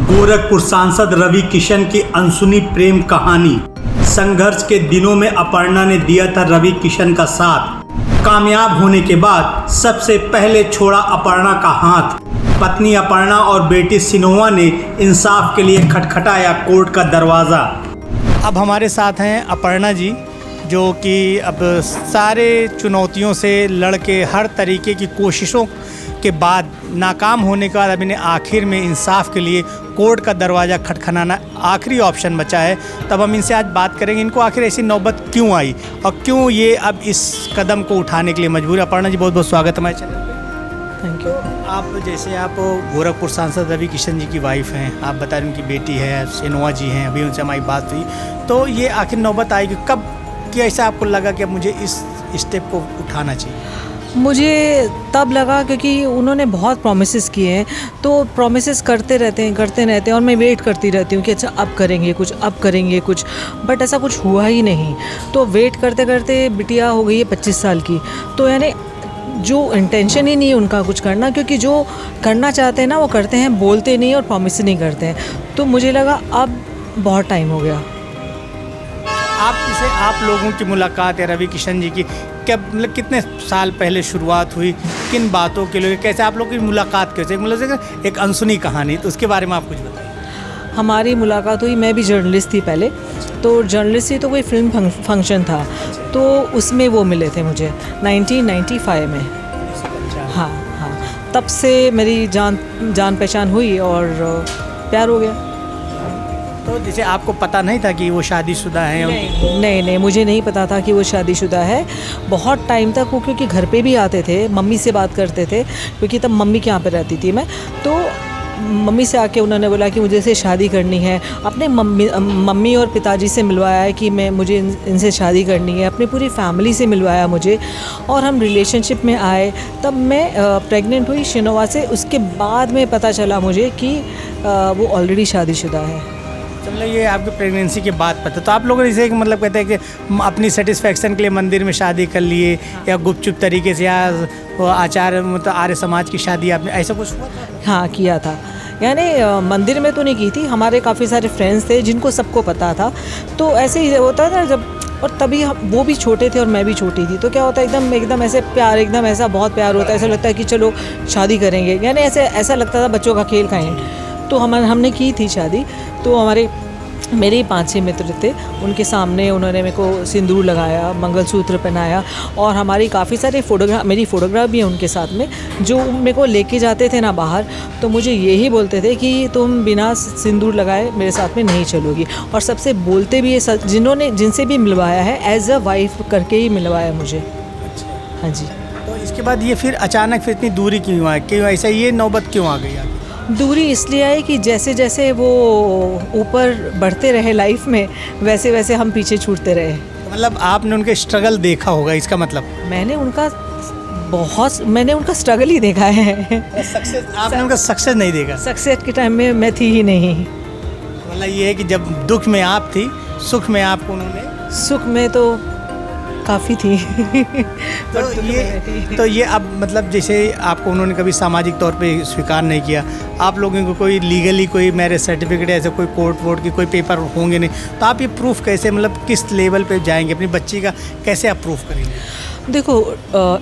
गोरखपुर सांसद रवि किशन की अनसुनी प्रेम कहानी। संघर्ष के दिनों में अपर्णा ने दिया था रवि किशन का साथ। कामयाब होने के बाद सबसे पहले छोड़ा अपर्णा का हाथ। पत्नी अपर्णा और बेटी सिनोवा ने इंसाफ के लिए खटखटाया कोर्ट का दरवाज़ा। अब हमारे साथ हैं अपर्णा जी, जो कि अब सारे चुनौतियों से लड़ के हर तरीके की कोशिशों के बाद नाकाम होने के बाद अब इन्हें आखिर में इंसाफ के लिए कोर्ट का दरवाज़ा खटखटाना आखिरी ऑप्शन बचा है। तब हम इनसे आज बात करेंगे, इनको आखिर ऐसी नौबत क्यों आई और क्यों ये अब इस कदम को उठाने के लिए मजबूर है। अपर्णा जी, बहुत बहुत स्वागत है हमारे चैनल पे। Thank you. आप गोरखपुर सांसद रवि किशन जी की वाइफ हैं, आप बता रहे हैं उनकी बेटी है सिनोवा जी हैं, अभी उनसे हमारी बात हुई। तो ये आखिर नौबत आएगी कब कि ऐसा आपको लगा कि अब मुझे इस स्टेप को उठाना चाहिए? मुझे तब लगा क्योंकि उन्होंने बहुत प्रॉमिसेस किए हैं, तो प्रॉमिसेस करते रहते हैं और मैं वेट करती रहती हूँ कि अच्छा अब करेंगे कुछ, बट ऐसा कुछ हुआ ही नहीं। तो वेट करते करते बिटिया हो गई है 25 साल की, तो यानी जो इंटेंशन ही नहीं है उनका कुछ करना, क्योंकि जो करना चाहते हैं ना वो करते हैं, बोलते नहीं और प्रॉमिस नहीं करते हैं। तो मुझे लगा अब बहुत टाइम हो गया। आप लोगों की मुलाकात है रवि किशन जी की कब, मतलब कितने साल पहले शुरुआत हुई, किन बातों के लिए, कैसे आप लोगों की मुलाकात कैसे, मतलब एक अनसुनी कहानी, तो उसके बारे में आप कुछ बताइए। हमारी मुलाकात हुई, मैं भी जर्नलिस्ट थी पहले, तो जर्नलिस्ट थी तो कोई फिल्म फंक्शन था, तो उसमें वो मिले थे मुझे 1995 में। हाँ, तब से मेरी जान पहचान हुई और प्यार हो गया। तो जैसे आपको पता नहीं था कि वो शादीशुदा हैं? नहीं, मुझे नहीं पता था कि वो शादीशुदा है। बहुत टाइम तक वो, क्योंकि घर पे भी आते थे, मम्मी से बात करते थे, क्योंकि तब मम्मी के यहाँ पे रहती थी मैं, तो मम्मी से आके उन्होंने बोला कि मुझे से शादी करनी है। अपने मम्मी और पिताजी से मिलवाया है कि मुझे इनसे शादी करनी है, अपनी पूरी फैमिली से मिलवाया मुझे, और हम रिलेशनशिप में आए। तब मैं प्रेग्नेंट हुई सिनोवा से, उसके बाद में पता चला मुझे कि वो ऑलरेडी शादीशुदा है। मतलब ये आपकी प्रेगनेंसी के बाद पता, तो आप लोगों ने इसे मतलब कहते हैं कि अपनी सेटिस्फेक्शन के लिए मंदिर में शादी कर लिए, या गुपचुप तरीके से, या आचार मतलब आर्य समाज की शादी आपने, ऐसा कुछ हुआ था? हाँ, किया था। यानी मंदिर में तो नहीं की थी, हमारे काफ़ी सारे फ्रेंड्स थे जिनको सबको पता था, तो ऐसे ही होता था जब, और तभी वो भी छोटे थे और मैं भी छोटी थी, तो क्या होता है एकदम ऐसे प्यार, एकदम ऐसा बहुत प्यार होता है, ऐसा लगता है कि चलो शादी करेंगे, यानी ऐसा लगता था बच्चों का खेल खाएँ। तो हमने की थी शादी। तो मेरे 5-6 मित्र थे, उनके सामने उन्होंने मेरे को सिंदूर लगाया, मंगलसूत्र पहनाया, और हमारी काफ़ी सारे मेरी फ़ोटोग्राफ भी है उनके साथ में, जो मेरे को लेके जाते थे ना बाहर, तो मुझे यही बोलते थे कि तुम बिना सिंदूर लगाए मेरे साथ में नहीं चलोगी। और सबसे बोलते भी है, जिनसे भी मिलवाया है एज अ वाइफ करके ही मिलवाया मुझे। हाँ जी। तो इसके बाद ये फिर अचानक फिर इतनी दूरी क्यों आई, क्यों ऐसा, ये नौबत क्यों आ गई? दूरी इसलिए आई कि जैसे जैसे वो ऊपर बढ़ते रहे लाइफ में, वैसे वैसे हम पीछे छूटते रहे। मतलब आपने उनके स्ट्रगल देखा होगा, इसका मतलब? मैंने उनका स्ट्रगल ही देखा है। सक्सेस आपने उनका सक्सेस नहीं देखा? सक्सेस के टाइम में मैं थी ही नहीं। मतलब ये है कि जब दुख में आप थी, सुख में आपको उन्होंने? सुख में तो काफ़ी थी। तो ये अब मतलब जैसे आपको उन्होंने कभी सामाजिक तौर पे स्वीकार नहीं किया, आप लोगों को कोई लीगली कोई मैरिज सर्टिफिकेट, ऐसे कोई कोर्ट वोर्ट की कोई पेपर होंगे नहीं, तो आप ये प्रूफ कैसे, मतलब किस लेवल पे जाएंगे, अपनी बच्ची का कैसे आप प्रूफ करेंगे? देखो,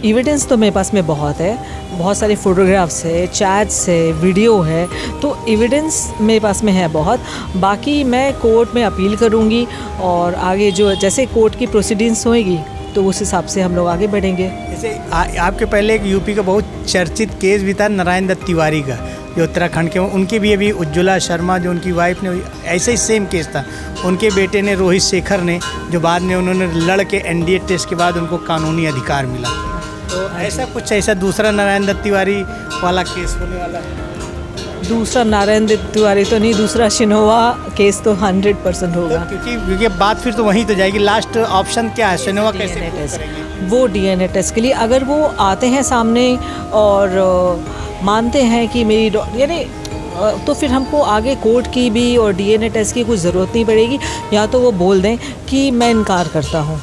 एविडेंस तो मेरे पास में बहुत है, बहुत सारे फ़ोटोग्राफ्स है, चैट्स है, वीडियो है, तो एविडेंस मेरे पास में है बहुत। बाकी मैं कोर्ट में अपील करूँगी, और आगे जो जैसे कोर्ट की प्रोसीडिंग्स होएगी तो उस हिसाब से हम लोग आगे बढ़ेंगे। जैसे आपके पहले एक यूपी का बहुत चर्चित केस भी था, नारायण दत्त तिवारी का, जो उत्तराखंड के, उनकी भी अभी उज्ज्वला शर्मा जो उनकी वाइफ ने, ऐसे ही सेम केस था, उनके बेटे ने, रोहित शेखर ने, जो बाद में उन्होंने लड़ के एनडीए टेस्ट के बाद उनको कानूनी अधिकार मिला। तो ऐसा दूसरा नारायण दत्त तिवारी वाला केस होने वाला है? दूसरा नारायण दत्त तिवारी तो नहीं, दूसरा सिनोवा केस तो 100% होगा। तो क्योंकि बात फिर तो वहीं तो जाएगी, लास्ट ऑप्शन क्या है? सिनोवा कैसे करेंगे? वो डीएनए टेस्ट के लिए अगर वो आते हैं सामने और मानते हैं कि मेरी, यानी तो फिर हमको आगे कोर्ट की भी और डीएनए टेस्ट की कुछ ज़रूरत नहीं पड़ेगी, या तो वो बोल दें कि मैं इनकार करता हूँ,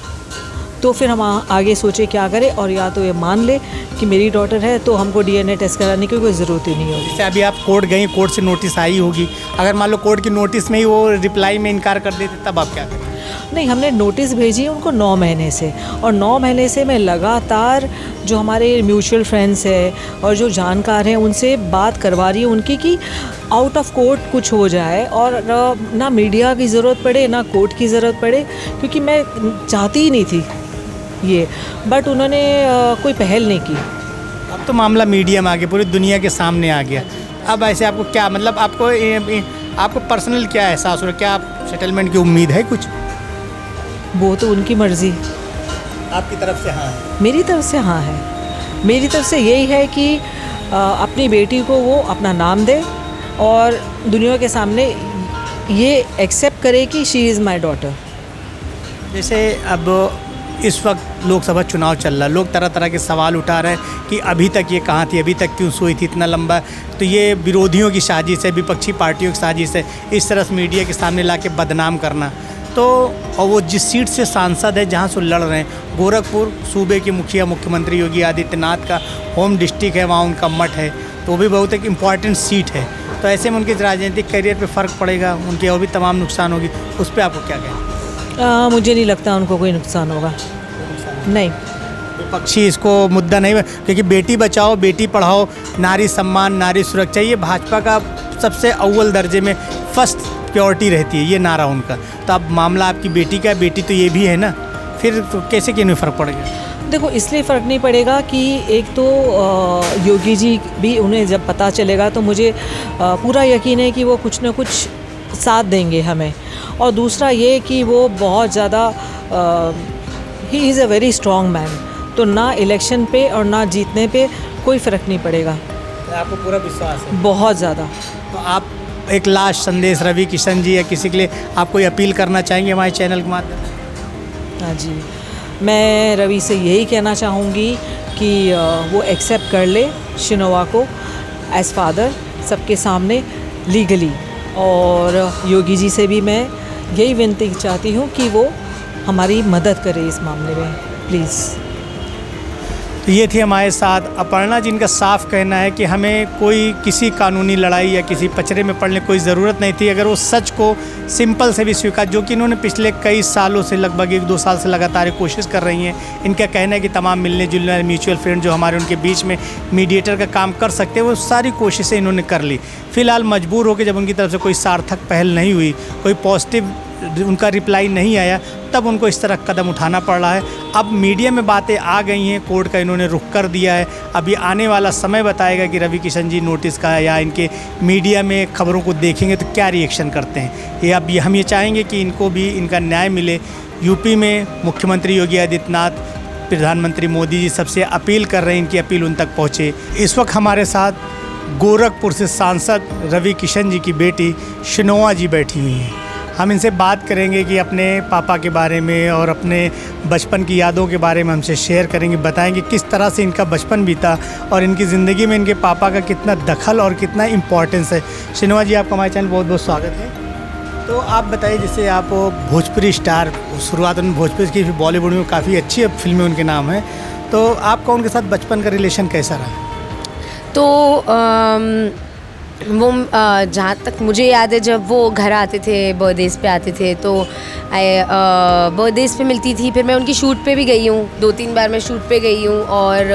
तो फिर हम आगे सोचे क्या करें, और या तो ये मान ले कि मेरी डॉटर है तो हमको DNA टेस्ट कराने की कोई ज़रूरत ही नहीं होगी। जैसे अभी आप कोर्ट गई, कोर्ट से नोटिस आई होगी, अगर मान लो कोर्ट की नोटिस में ही वो रिप्लाई में इनकार कर देते तब आप क्या करें? नहीं, हमने नोटिस भेजी उनको 9 महीने से, और 9 महीने से मैं लगातार जो हमारे म्यूचुअल फ्रेंड्स हैं और जो जानकार हैं उनसे बात करवा रही हूँ उनकी कि आउट ऑफ कोर्ट कुछ हो जाए और ना मीडिया की ज़रूरत पड़े ना कोर्ट की ज़रूरत पड़े, क्योंकि मैं चाहती ही नहीं थी ये, बट उन्होंने कोई पहल नहीं की। अब तो मामला मीडिया में आ गया, पूरी दुनिया के सामने आ गया। अब ऐसे आपको क्या मतलब आपको पर्सनल क्या एहसास हो रहा है? क्या आप सेटलमेंट की उम्मीद है कुछ? वो तो उनकी मर्ज़ी। आपकी तरफ से हाँ है? मेरी तरफ से हाँ है। मेरी तरफ से यही है कि अपनी बेटी को वो अपना नाम दे और दुनिया के सामने ये एक्सेप्ट करे कि शी इज़ माई डॉटर। जैसे अब इस वक्त लोकसभा चुनाव चल रहा है, लोग तरह तरह के सवाल उठा रहे हैं कि अभी तक ये कहाँ थी, अभी तक क्यों सोई थी इतना लंबा। तो ये विरोधियों की साजिश है, विपक्षी पार्टियों की साजिश है, इस तरह से मीडिया के सामने ला के बदनाम करना। तो और वो जिस सीट से सांसद है जहाँ से लड़ रहे हैं, गोरखपुर सूबे के मुखिया मुख्यमंत्री योगी आदित्यनाथ का होम डिस्ट्रिक्ट है, वहाँ उनका मठ है, तो वो भी बहुत एक इम्पॉर्टेंट सीट है। तो ऐसे में उनके राजनीतिक करियर पे फ़र्क पड़ेगा, उनके और भी तमाम नुकसान होगी, उस पर आपको क्या कहें? मुझे नहीं लगता उनको कोई नुकसान होगा, नहीं। विपक्षी इसको मुद्दा नहीं, क्योंकि बेटी बचाओ बेटी पढ़ाओ, नारी सम्मान नारी सुरक्षा, ये भाजपा का सबसे अव्वल दर्जे में फर्स्ट प्योरिटी रहती है, ये नारा उनका। तो अब मामला आपकी बेटी का, बेटी तो ये भी है ना, फिर तो कैसे क्यों नहीं फ़र्क पड़ेगा? देखो, इसलिए फ़र्क नहीं पड़ेगा कि एक तो योगी जी भी, उन्हें जब पता चलेगा तो मुझे पूरा यकीन है कि वो कुछ ना कुछ साथ देंगे हमें, और दूसरा ये कि वो बहुत ज़्यादा he is a very strong man, तो ना इलेक्शन पे और ना जीतने पे कोई फ़र्क नहीं पड़ेगा। आपको पूरा विश्वास है? बहुत ज़्यादा। तो आप एक लास्ट संदेश रवि किशन जी या किसी के लिए आप कोई अपील करना चाहेंगे हमारे चैनल के माध्यम से? हाँ जी, मैं रवि से यही कहना चाहूँगी कि वो एक्सेप्ट कर ले शिनोवा को एज़ फादर सबके सामने लीगली, और योगी जी से भी मैं यही विनती चाहती हूँ कि वो हमारी मदद करे इस मामले में, प्लीज़। तो ये थी हमारे साथ अपर्णा, जिनका साफ कहना है कि हमें कोई किसी कानूनी लड़ाई या किसी पचड़े में पड़ने की कोई ज़रूरत नहीं थी, अगर वो सच को सिंपल से भी स्वीकार, जो कि इन्होंने पिछले कई सालों से, लगभग 1-2 साल से लगातार कोशिश कर रही हैं। इनका कहना है कि तमाम मिलने जुलने वाले म्यूचुअल फ्रेंड जो हमारे उनके बीच में मीडिएटर का काम कर सकते हैं, वो सारी कोशिशें इन्होंने कर ली। फ़िलहाल मजबूर होकर जब उनकी तरफ से कोई सार्थक पहल नहीं हुई, कोई पॉजिटिव उनका रिप्लाई नहीं आया, तब उनको इस तरह कदम उठाना पड़ रहा है। अब मीडिया में बातें आ गई हैं, कोर्ट का इन्होंने रुख कर दिया है। अभी आने वाला समय बताएगा कि रवि किशन जी नोटिस का या इनके मीडिया में खबरों को देखेंगे तो क्या रिएक्शन करते हैं। ये अब हम ये चाहेंगे कि इनको भी इनका न्याय मिले। यूपी में मुख्यमंत्री योगी आदित्यनाथ, प्रधानमंत्री मोदी जी सबसे अपील कर रहे हैं, इनकी अपील उन तक पहुँचे। इस वक्त हमारे साथ गोरखपुर से सांसद रवि किशन जी की बेटी शिनोवा जी बैठी हुई हैं। हम इनसे बात करेंगे कि अपने पापा के बारे में और अपने बचपन की यादों के बारे में हमसे शेयर करेंगे, बताएंगे किस तरह से इनका बचपन बीता और इनकी ज़िंदगी में इनके पापा का कितना दखल और कितना इम्पोर्टेंस है। शिनोवा जी, आपका हमारे चैनल बहुत बहुत स्वागत है। तो आप बताइए, जैसे आप भोजपुरी स्टार, शुरुआत उन्होंने भोजपुरी की, बॉलीवुड में काफ़ी अच्छी फिल्में उनके नाम हैं, तो आपका उनके साथ बचपन का रिलेशन कैसा रहा? तो वो जहाँ तक मुझे याद है, जब वो घर आते थे, बर्थडेज़ पे आते थे, तो बर्थडेज़ पे मिलती थी। फिर मैं उनकी शूट पे भी गई हूँ, 2-3 बार मैं शूट पे गई हूँ, और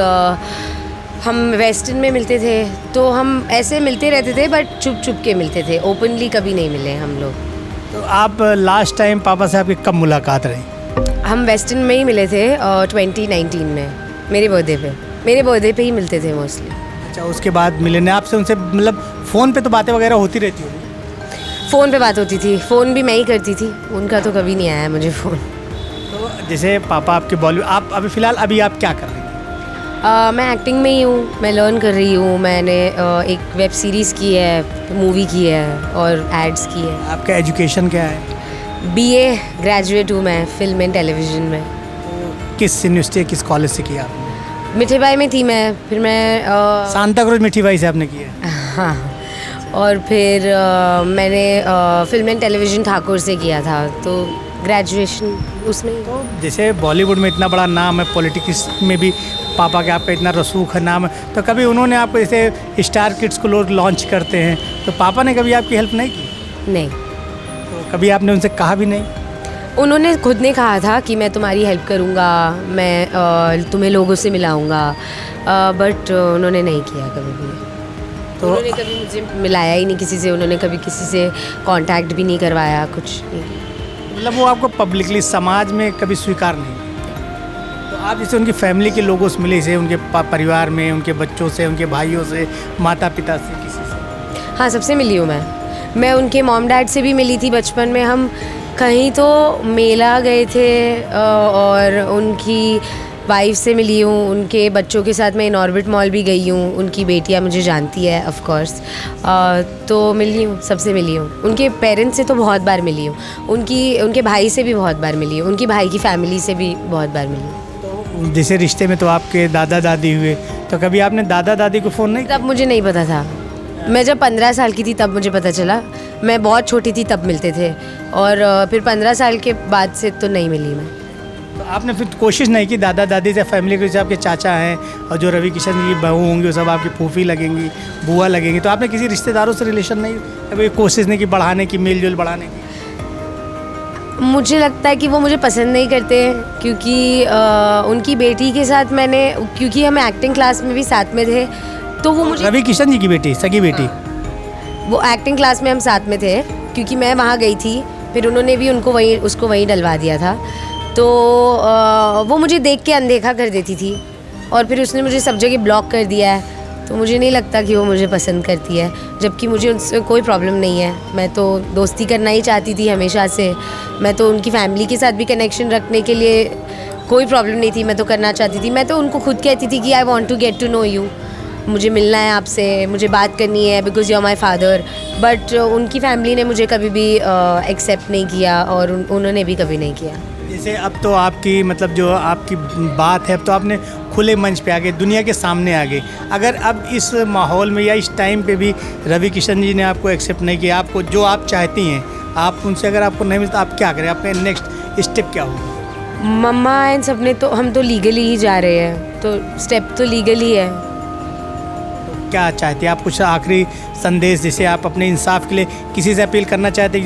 हम वेस्टर्न में मिलते थे। तो हम ऐसे मिलते रहते थे, बट छुप छुप के मिलते थे, ओपनली कभी नहीं मिले हम लोग। तो आप लास्ट टाइम पापा से आपकी कब मुलाकात रही? हम वेस्टर्न में ही मिले थे 2019 में, मेरे बर्थडे पे ही मिलते थे मोस्टली। अच्छा, उसके बाद मिले नहीं आपसे? उनसे मतलब फ़ोन पे तो बातें वगैरह होती रहती होगी? फ़ोन पे बात होती थी, फ़ोन भी मैं ही करती थी, उनका तो कभी नहीं आया मुझे फ़ोन। तो जैसे पापा आपके बॉलीवुड, आप अभी फ़िलहाल अभी आप क्या कर रही हैं? मैं एक्टिंग में ही हूँ, मैं लर्न कर रही हूँ। मैंने एक वेब सीरीज़ की है, मूवी की है और एड्स की है। आपका एजुकेशन क्या है? BA ग्रेजुएट हूँ मैं फिल्म एंड टेलीविज़न में। तो किस यूनिवर्सिटी, किस कॉलेज से किया आपने? मिठीबाई में थी मैं, फिर मैं सांताक्रूज मिठीबाई से आपने किया? हाँ, और फिर मैंने फिल्म एंड टेलीविज़न ठाकुर से किया था। तो ग्रेजुएशन उसमें ही। तो जैसे बॉलीवुड में इतना बड़ा नाम है, पॉलिटिक्स में भी पापा के आपका इतना रसूख है, नाम है, तो कभी उन्होंने आपको जैसे स्टार किड्स को लोग लॉन्च करते हैं, तो पापा ने कभी आपकी हेल्प नहीं की? नहीं, तो कभी आपने उनसे कहा भी नहीं? उन्होंने खुद ने कहा था कि मैं तुम्हारी हेल्प करूँगा, मैं तुम्हें लोगों से मिलाऊँगा, बट उन्होंने नहीं किया कभी भी। तो उन्होंने कभी मुझे मिलाया ही नहीं किसी से, उन्होंने कभी किसी से कांटेक्ट भी नहीं करवाया, कुछ नहीं। मतलब वो आपको पब्लिकली समाज में कभी स्वीकार नहीं? तो आप जैसे उनकी फैमिली के लोगों से मिले, जैसे उनके परिवार में, उनके बच्चों से, उनके भाइयों से, माता पिता से, किसी से? हाँ, सबसे मिली हूँ मैं उनके मॉम डैड से भी मिली थी बचपन में। हम कहीं तो मेला गए थे और उनकी वाइफ से मिली हूँ, उनके बच्चों के साथ मैं इन ऑर्बिट मॉल भी गई हूँ, उनकी बेटियाँ मुझे जानती है ऑफ कोर्स, तो मिली हूँ, सबसे मिली हूँ। उनके पेरेंट्स से तो बहुत बार मिली हूँ, उनके भाई से भी बहुत बार मिली हूँ, उनकी भाई की फैमिली से भी बहुत बार मिली हूँ। तो जैसे रिश्ते में तो आपके दादा दादी हुए, तो कभी आपने दादा दादी को फ़ोन नहीं किया? तब मुझे नहीं पता था, मैं जब 15 साल की थी तब मुझे पता चला, मैं बहुत छोटी थी तब मिलते थे, और फिर 15 साल के बाद से तो नहीं मिली मैं। तो आपने फिर कोशिश नहीं की दादा दादी से, फैमिली के जैसे आपके चाचा हैं और जो रवि किशन जी की बहू होंगी वो सब आपकी फूफी लगेंगी, बुआ लगेंगी, तो आपने किसी रिश्तेदारों से रिलेशन नहीं, कभी कोशिश नहीं की बढ़ाने की, मेल जोल बढ़ाने की? मुझे लगता है कि वो मुझे पसंद नहीं करते हैं, क्योंकि उनकी बेटी के साथ क्योंकि हम एक्टिंग क्लास में भी साथ में थे, तो वो मुझे रवि किशन जी की बेटी, सगी बेटी? वो एक्टिंग क्लास में हम साथ में थे, क्योंकि मैं वहाँ गई थी, फिर उन्होंने भी उसको वहीं डलवा दिया था, तो वो मुझे देख के अनदेखा कर देती थी, और फिर उसने मुझे सब जगह ब्लॉक कर दिया है, तो मुझे नहीं लगता कि वो मुझे पसंद करती है, जबकि मुझे उनसे कोई प्रॉब्लम नहीं है। मैं तो दोस्ती करना ही चाहती थी हमेशा से, मैं तो उनकी फैमिली के साथ भी कनेक्शन रखने के लिए कोई प्रॉब्लम नहीं थी, मैं तो करना चाहती थी। मैं तो उनको खुद कहती थी कि I want to get to know you, मुझे मिलना है आपसे, मुझे बात करनी है, because you are my father, but उनकी फैमिली ने मुझे कभी भी एक्सेप्ट नहीं किया, और उन्होंने भी कभी नहीं किया। जैसे अब तो आपकी मतलब जो आपकी बात है, अब तो आपने खुले मंच पे आ गए, दुनिया के सामने आ गए, अगर अब इस माहौल में या इस टाइम पे भी रवि किशन जी ने आपको एक्सेप्ट नहीं किया, आपको जो आप चाहती हैं, आप उनसे अगर आपको नहीं मिलता, आप क्या करें, आपका नेक्स्ट स्टेप क्या होगा? मम्मा एंड सबने तो, हम तो लीगली ही जा रहे हैं, तो स्टेप तो लीगली है। क्या चाहते हैं आप? कुछ आखिरी संदेश, जैसे आप अपने इंसाफ के लिए किसी से अपील करना चाहते हैं?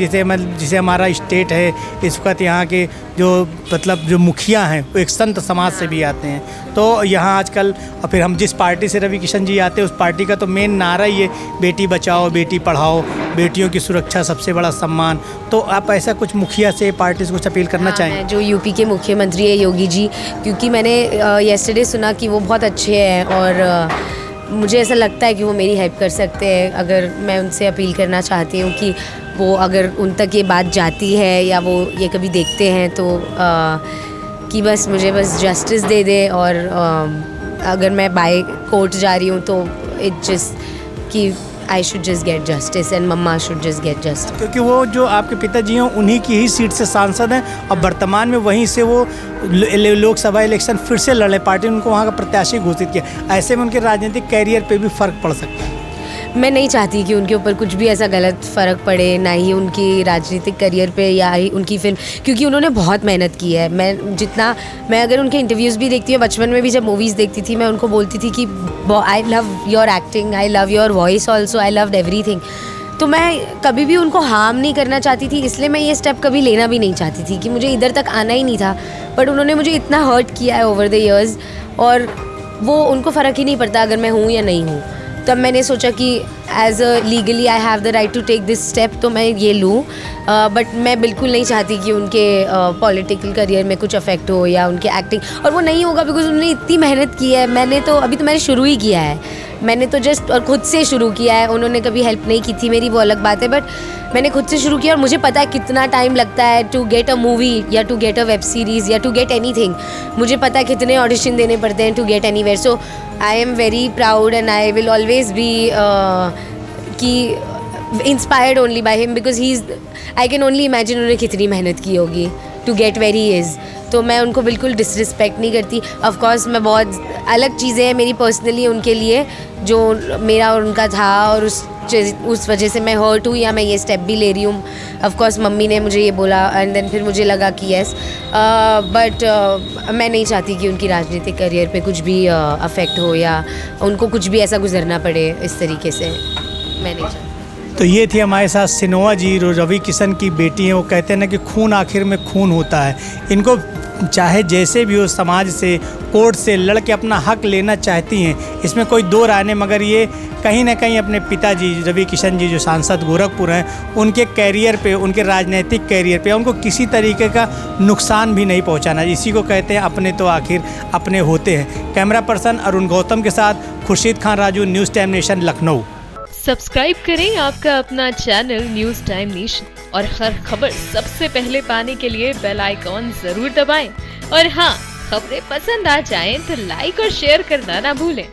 जैसे हमारा स्टेट है इस वक्त, यहाँ के जो मतलब जो मुखिया हैं वो एक संत समाज से भी आते हैं, तो यहाँ आजकल, और फिर हम जिस पार्टी से रवि किशन जी आते हैं उस पार्टी का तो मेन नारा ही है बेटी बचाओ बेटी पढ़ाओ, बेटियों की सुरक्षा सबसे बड़ा सम्मान, तो आप ऐसा कुछ मुखिया से, पार्टी से कुछ अपील करना चाहें? जो यूपी के मुख्यमंत्री है योगी जी, क्योंकि मैंने येस्टरडे सुना कि वो बहुत अच्छे हैं, और मुझे ऐसा लगता है कि वो मेरी हेल्प कर सकते हैं। अगर मैं उनसे अपील करना चाहती हूँ कि वो, अगर उन तक ये बात जाती है या वो ये कभी देखते हैं, तो कि बस मुझे बस जस्टिस दे दे, और अगर मैं बाय कोर्ट जा रही हूँ तो इट जस्ट कि I should just get justice and mama should just get justice. क्योंकि वो जो आपके पिताजी हैं उन्हीं की ही सीट से सांसद हैं, और वर्तमान में वहीं से वो लोकसभा इलेक्शन फिर से लड़े, पार्टी ने उनको वहाँ का प्रत्याशी घोषित किया, ऐसे में उनके राजनीतिक कैरियर पे भी फ़र्क पड़ सकता है। मैं नहीं चाहती कि उनके ऊपर कुछ भी ऐसा गलत फ़र्क पड़े, ना ही उनकी राजनीतिक करियर पे या ही उनकी फिल्म, क्योंकि उन्होंने बहुत मेहनत की है। मैं अगर उनके इंटरव्यूज़ भी देखती हूँ, बचपन में भी जब मूवीज़ देखती थी, मैं उनको बोलती थी कि I love your acting, I love your voice also, I loved everything. तो मैं कभी भी उनको हार्म नहीं करना चाहती थी, इसलिए मैं ये स्टेप कभी लेना भी नहीं चाहती थी कि मुझे इधर तक आना ही नहीं था, बट उन्होंने मुझे इतना हर्ट किया है ओवर द ईयर्स, और वो उनको फ़र्क ही नहीं पड़ता अगर मैं हूँ या नहीं हूँ। तब मैंने सोचा कि as a legally I have the right to take this step, तो मैं ये लूँ, बट मैं बिल्कुल नहीं चाहती कि उनके पॉलिटिकल करियर में कुछ अफेक्ट हो या उनके एक्टिंग, और वो नहीं होगा बिकॉज उन्होंने इतनी मेहनत की है। मैंने शुरू ही किया है, मैंने तो जस्ट और खुद से शुरू किया है, उन्होंने कभी हेल्प नहीं की थी मेरी, वो अलग बात है, बट मैंने खुद से शुरू किया, और मुझे पता है कितना टाइम लगता है टू गेट अ मूवी या to get a web series या टू गेट एनीथिंग। मुझे पता है कितने ऑडिशन देने पड़ते हैं to get anywhere. So I am very proud and I will always be inspired only by him, because I can only imagine उन्होंने कितनी मेहनत की होगी to get where he is. तो मैं उनको बिल्कुल डिसरिस्पेक्ट नहीं करती। ऑफ कोर्स मैं बहुत अलग चीज़ें हैं मेरी पर्सनली उनके लिए, जो मेरा और उनका था, और उस वजह से मैं हर्ट हुई या मैं ये स्टेप भी ले रही हूँ। ऑफ कोर्स मम्मी ने मुझे ये बोला एंड देन फिर मुझे लगा कि येस, बट मैं नहीं चाहती कि उनकी राजनीतिक करियर पे कुछ भी अफेक्ट हो या उनको कुछ भी ऐसा गुजरना पड़े इस तरीके से, मैं नहीं चाहती। तो ये थी हमारे साथ सिनोआ जी, जो रवि किशन की बेटी हैं। वो कहते हैं ना कि खून आखिर में खून होता है। इनको चाहे जैसे भी हो समाज से, कोर्ट से लड़ के अपना हक लेना चाहती हैं, इसमें कोई दो राय नहीं, मगर ये कहीं ना कहीं अपने पिताजी रवि किशन जी जो सांसद गोरखपुर हैं, उनके कैरियर पे, उनके राजनीतिक कैरियर पे उनको किसी तरीके का नुकसान भी नहीं पहुंचाना। इसी को कहते हैं अपने तो आखिर अपने होते हैं। कैमरा पर्सन अरुण गौतम के साथ Khurshid Khan Raju, news time nation, Lucknow. Subscribe करें आपका अपना चैनल न्यूज़ टाइम नेशन और हर खबर सबसे पहले पाने के लिए बेल आइकॉन जरूर दबाएं। और हाँ, खबरें पसंद आ जाएं तो लाइक और शेयर करना ना भूलें।